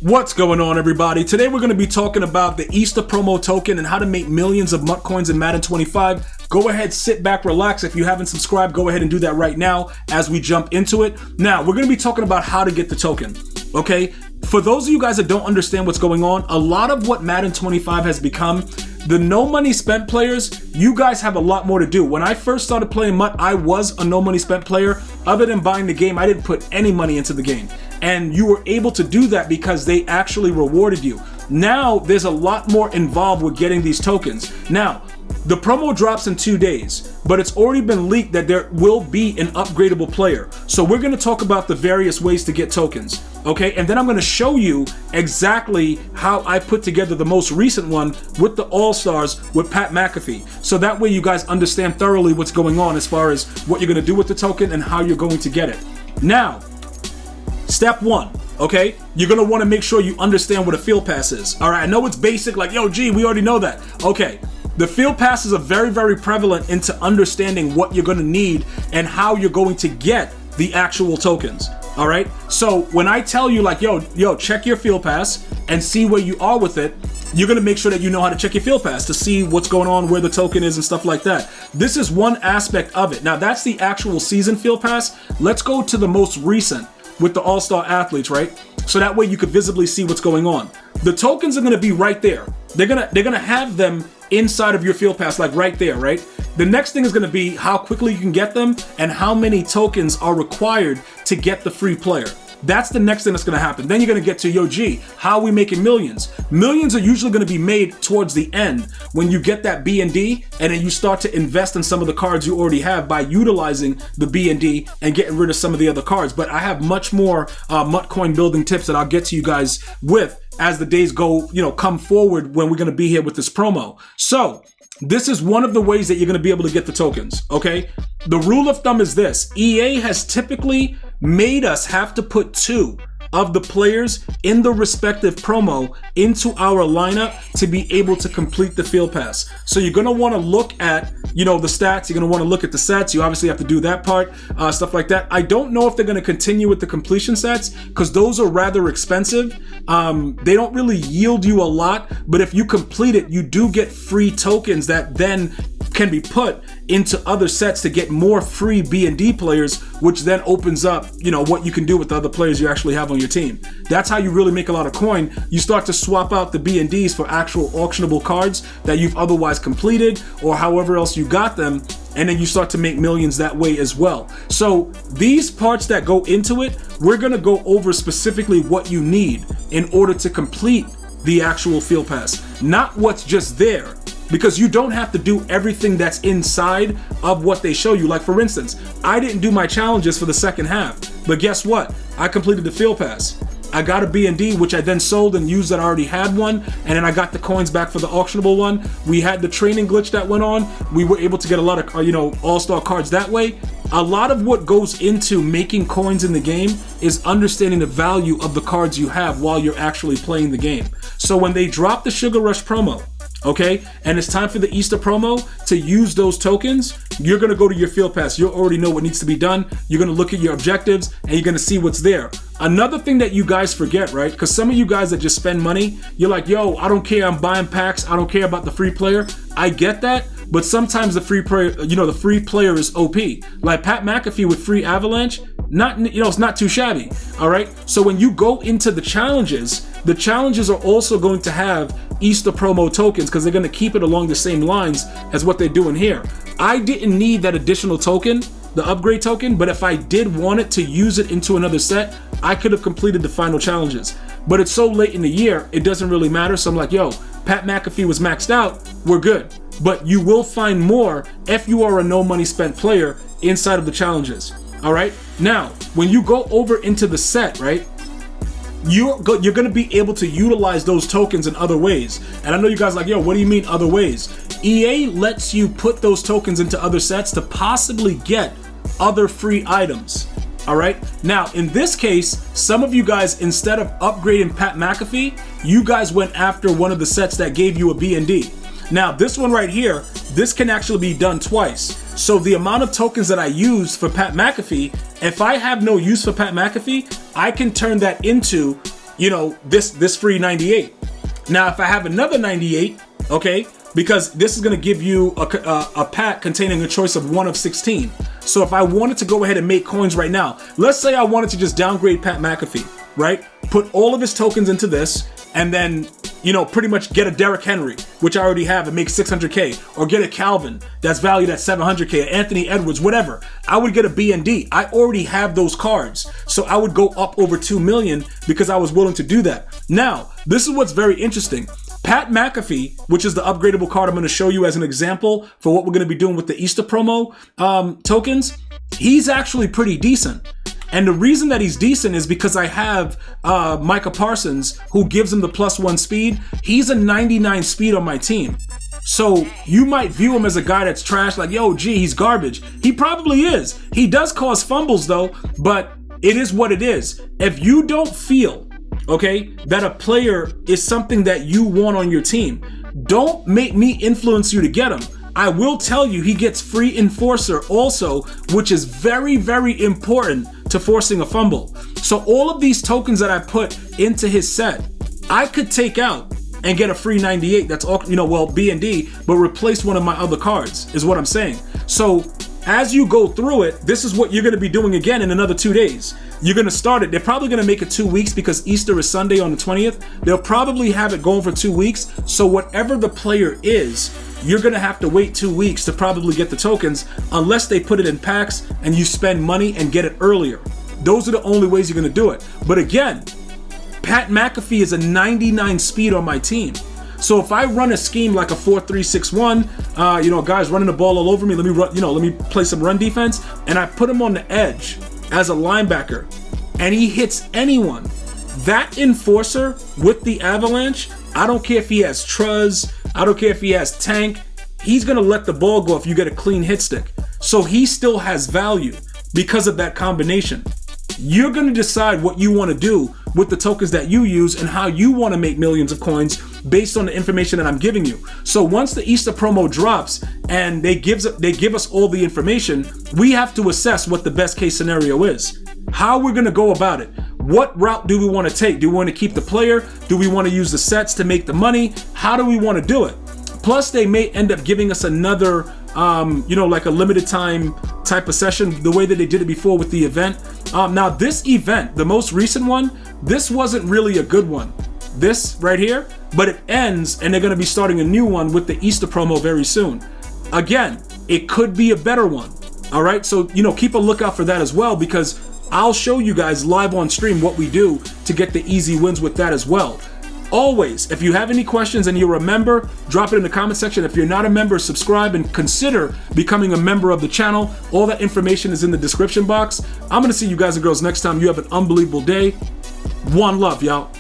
What's going on, everybody? Today we're going to be talking about the Easter promo token and how to make millions of MUT coins in Madden 25. Go ahead, sit back, relax. If you haven't subscribed, go ahead and do that right now as we jump into it. Now, we're going to be talking about how to get the token, okay? For those of you guys that don't understand what's going on, a lot of what Madden 25 has become, the no money spent players, you guys have a lot more to do. When I first started playing MUT, I was a no money spent player. Other than buying the game, I didn't put any money into the game. And you were able to do that because they actually rewarded you. Now, there's a lot more involved with getting these tokens. Now, the promo drops in 2 days, but it's already been leaked that there will be an upgradable player. So we're going to talk about the various ways to get tokens, okay? And then I'm going to show you exactly how I put together the most recent one with the All-Stars with Pat McAfee. So that way you guys understand thoroughly what's going on as far as what you're going to do with the token and how you're going to get it. Now, step one, okay? You're gonna wanna make sure you understand what a field pass is. All right, I know it's basic, like, yo, gee, we already know that. Okay, the field passes are very, very prevalent into understanding what you're gonna need and how you're going to get the actual tokens. All right, so when I tell you like, yo, check your field pass and see where you are with it, you're gonna make sure that you know how to check your field pass to see what's going on, where the token is and stuff like that. This is one aspect of it. Now that's the actual season field pass. Let's go to the most recent with the all-star athletes, right? So that way you could visibly see what's going on. The tokens are gonna be right there. They're gonna have them inside of your field pass, like right there, right? The next thing is gonna be how quickly you can get them and how many tokens are required to get the free player. That's the next thing that's gonna happen. Then you're gonna get to, yo, gee, how are we making millions? Millions are usually gonna be made towards the end when you get that B&D and then you start to invest in some of the cards you already have by utilizing the B&D and getting rid of some of the other cards. But I have much more MUT coin building tips that I'll get to you guys with as the days go, come forward when we're gonna be here with this promo. So, this is one of the ways that you're gonna be able to get the tokens, okay? The rule of thumb is this: EA has typically made us have to put 2 of the players in the respective promo into our lineup to be able to complete the field pass. So you're gonna wanna look at, the stats, you're gonna wanna look at the sets, you obviously have to do that part, stuff like that. I don't know if they're gonna continue with the completion sets, because those are rather expensive. They don't really yield you a lot, but if you complete it, you do get free tokens that then can be put into other sets to get more free B&D players, which then opens up, what you can do with the other players you actually have on your team. That's how you really make a lot of coin. You start to swap out the B&Ds for actual auctionable cards that you've otherwise completed or however else you got them, and then you start to make millions that way as well. So these parts that go into it, we're gonna go over specifically what you need in order to complete the actual field pass, not what's just there. Because you don't have to do everything that's inside of what they show you. Like for instance, I didn't do my challenges for the second half, but guess what? I completed the field pass. I got a B&D, which I then sold and used that I already had one, and then I got the coins back for the auctionable one. We had the training glitch that went on. We were able to get a lot of, all-star cards that way. A lot of what goes into making coins in the game is understanding the value of the cards you have while you're actually playing the game. So when they drop the Sugar Rush promo, okay, and it's time for the Easter promo to use those tokens, you're gonna go to your field pass. You already know what needs to be done. You're gonna look at your objectives and you're gonna see what's there. Another thing that you guys forget, right? Because some of you guys that just spend money, you're like, yo, I don't care, I'm buying packs, I don't care about the free player. I get that, but sometimes the free player, the free player is OP. Like Pat McAfee with free Avalanche, it's not too shabby, all right? So when you go into the challenges are also going to have Easter promo tokens because they're going to keep it along the same lines as what they're doing here. I didn't need that additional token, the upgrade token, but if I did want it to use it into another set, I could have completed the final challenges. But it's so late in the year, it doesn't really matter. So I'm like, yo, Pat McAfee was maxed out, we're good. But you will find more if you are a no money spent player inside of the challenges. All right. Now, when you go over into the set, right, you're going to be able to utilize those tokens in other ways. And I know you guys are like, yo, what do you mean other ways? EA lets you put those tokens into other sets to possibly get other free items. All right. Now, in this case, some of you guys, instead of upgrading Pat McAfee, you guys went after one of the sets that gave you a B&D. Now, this one right here, this can actually be done twice. So the amount of tokens that I use for Pat McAfee, if I have no use for Pat McAfee, I can turn that into you know, this free 98. Now, if I have another 98, okay, because this is going to give you a pack containing a choice of 1 of 16. So if I wanted to go ahead and make coins right now, let's say I wanted to just downgrade Pat McAfee, right? Put all of his tokens into this, and then, you know, pretty much get a Derrick Henry, which I already have, and make 600K, or get a Calvin that's valued at 700K, Anthony Edwards, whatever. I would get a BND. I already have those cards, so I would go up over 2 million because I was willing to do that. Now, this is what's very interesting. Pat McAfee, which is the upgradable card I'm going to show you as an example for what we're going to be doing with the Easter promo tokens, he's actually pretty decent. And the reason that he's decent is because I have Micah Parsons, who gives him the +1 speed. He's a 99 speed on my team. So you might view him as a guy that's trash, like, yo, gee, he's garbage. He probably is. He does cause fumbles though, but it is what it is. If you don't feel, okay, that a player is something that you want on your team, don't make me influence you to get him. I will tell you he gets free enforcer also, which is very, very important to forcing a fumble. So all of these tokens that I put into his set, I could take out and get a free 98 that's all, you know, well, B&D, but replace one of my other cards is what I'm saying. So as you go through it, this is what you're going to be doing again in another 2 days. You're going to start it. They're probably going to make it 2 weeks because Easter is Sunday on the 20th. They'll probably have it going for 2 weeks. So whatever the player is, you're going to have to wait 2 weeks to probably get the tokens unless they put it in packs and you spend money and get it earlier. Those are the only ways you're going to do it. But again, Pat McAfee is a 99 speed on my team. So if I run a scheme like a 4-3-6-1, you know, guys running the ball all over me, let me play some run defense, and I put him on the edge as a linebacker, and he hits anyone, that enforcer with the avalanche, I don't care if he has Truz, I don't care if he has tank, he's gonna let the ball go if you get a clean hit stick. So he still has value because of that combination. You're gonna decide what you wanna do with the tokens that you use and how you wanna make millions of coins based on the information that I'm giving you. So once the Easter promo drops and they give us all the information, we have to assess what the best case scenario is. How we're gonna go about it. What route do we wanna take? Do we wanna keep the player? Do we wanna use the sets to make the money? How do we wanna do it? Plus they may end up giving us another you know, like a limited time type of session, the way that they did it before with the event. Now this event, the most recent one, this wasn't really a good one. This right here, but it ends and they're gonna be starting a new one with the Easter promo very soon. Again, it could be a better one. All right, so, you know, keep a lookout for that as well, because I'll show you guys live on stream what we do to get the easy wins with that as well. Always, if you have any questions and you're a member, drop it in the comment section. If you're not a member, subscribe and consider becoming a member of the channel. All that information is in the description box. I'm gonna see you guys and girls next time. You have an unbelievable day. One love, y'all.